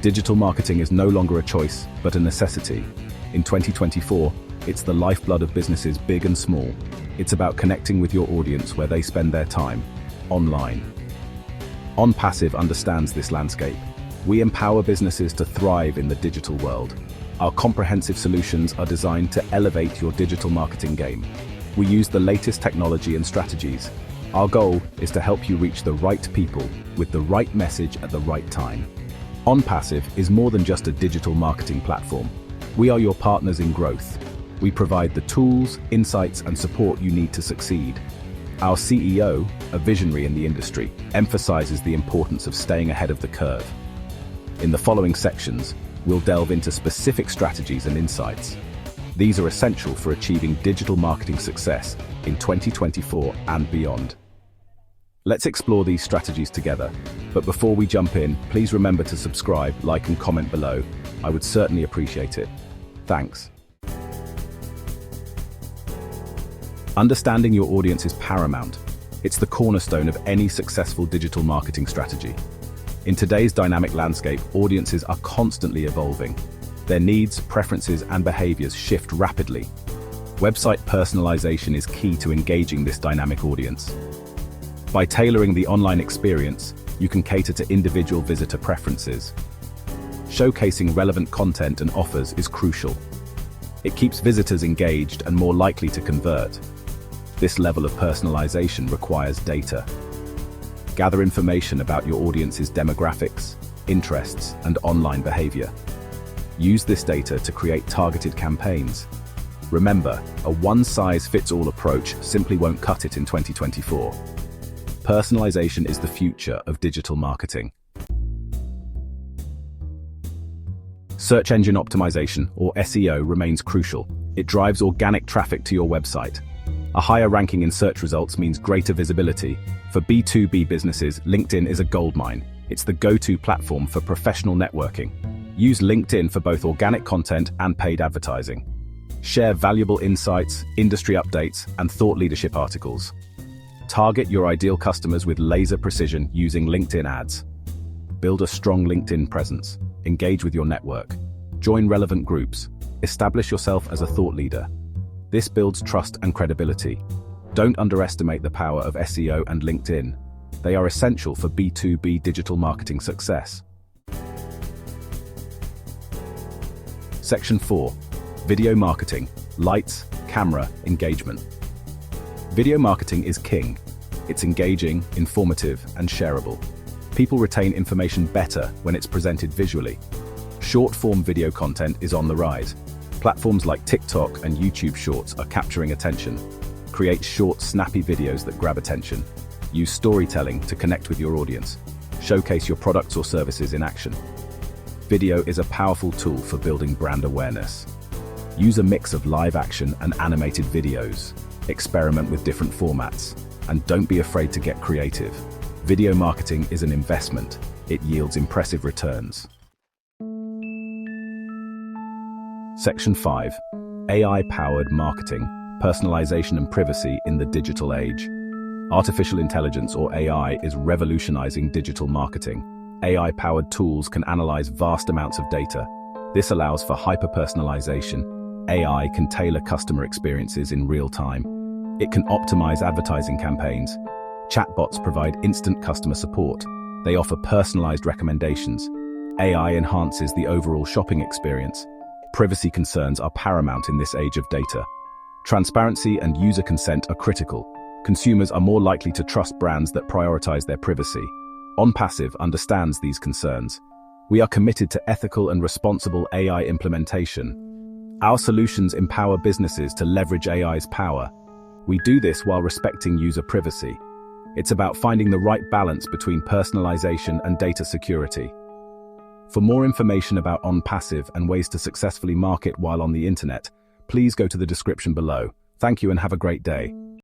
Digital marketing is no longer a choice, but a necessity. In 2024, it's the lifeblood of businesses big and small. It's about connecting with your audience where they spend their time, online. Onpassive understands this landscape. We empower businesses to thrive in the digital world. Our comprehensive solutions are designed to elevate your digital marketing game. We use the latest technology and strategies. Our goal is to help you reach the right people with the right message at the right time. Onpassive is more than just a digital marketing platform. We are your partners in growth. We provide the tools, insights, and support you need to succeed. Our CEO, a visionary in the industry, emphasizes the importance of staying ahead of the curve. In the following sections, we'll delve into specific strategies and insights. These are essential for achieving digital marketing success in 2024 and beyond. Let's explore these strategies together. But before we jump in, please remember to subscribe, like, and comment below. I would certainly appreciate it. Thanks. Understanding your audience is paramount. It's the cornerstone of any successful digital marketing strategy. In today's dynamic landscape, audiences are constantly evolving. Their needs, preferences, and behaviors shift rapidly. Website personalization is key to engaging this dynamic audience. By tailoring the online experience, you can cater to individual visitor preferences. Showcasing relevant content and offers is crucial. It keeps visitors engaged and more likely to convert. This level of personalization requires data. Gather information about your audience's demographics, interests, and online behavior. Use this data to create targeted campaigns. Remember, a one-size-fits-all approach simply won't cut it in 2024. Personalization is the future of digital marketing. Search engine optimization, or SEO, remains crucial. It drives organic traffic to your website. A higher ranking in search results means greater visibility. For B2B businesses, LinkedIn is a goldmine. It's the go-to platform for professional networking. Use LinkedIn for both organic content and paid advertising. Share valuable insights, industry updates, and thought leadership articles. Target your ideal customers with laser precision using LinkedIn ads. Build a strong LinkedIn presence. Engage with your network. Join relevant groups. Establish yourself as a thought leader. This builds trust and credibility. Don't underestimate the power of SEO and LinkedIn. They are essential for B2B digital marketing success. Section 4. Video marketing. Lights, camera, engagement. Video marketing is king. It's engaging, informative, and shareable. People retain information better when it's presented visually. Short-form video content is on the rise. Platforms like TikTok and YouTube Shorts are capturing attention. Create short, snappy videos that grab attention. Use storytelling to connect with your audience. Showcase your products or services in action. Video is a powerful tool for building brand awareness. Use a mix of live action and animated videos. Experiment with different formats. And don't be afraid to get creative. Video marketing is an investment. It yields impressive returns. Section 5. AI-powered marketing, personalization and privacy in the digital age. Artificial intelligence, or AI, is revolutionizing digital marketing. AI-powered tools can analyze vast amounts of data. This allows for hyper-personalization. AI can tailor customer experiences in real time. It can optimize advertising campaigns. Chatbots provide instant customer support. They offer personalized recommendations. AI enhances the overall shopping experience. Privacy concerns are paramount in this age of data. Transparency and user consent are critical. Consumers are more likely to trust brands that prioritize their privacy. Onpassive understands these concerns. We are committed to ethical and responsible AI implementation. Our solutions empower businesses to leverage AI's power. We do this while respecting user privacy. It's about finding the right balance between personalization and data security. For more information about Onpassive and ways to successfully market while on the internet, please go to the description below. Thank you and have a great day.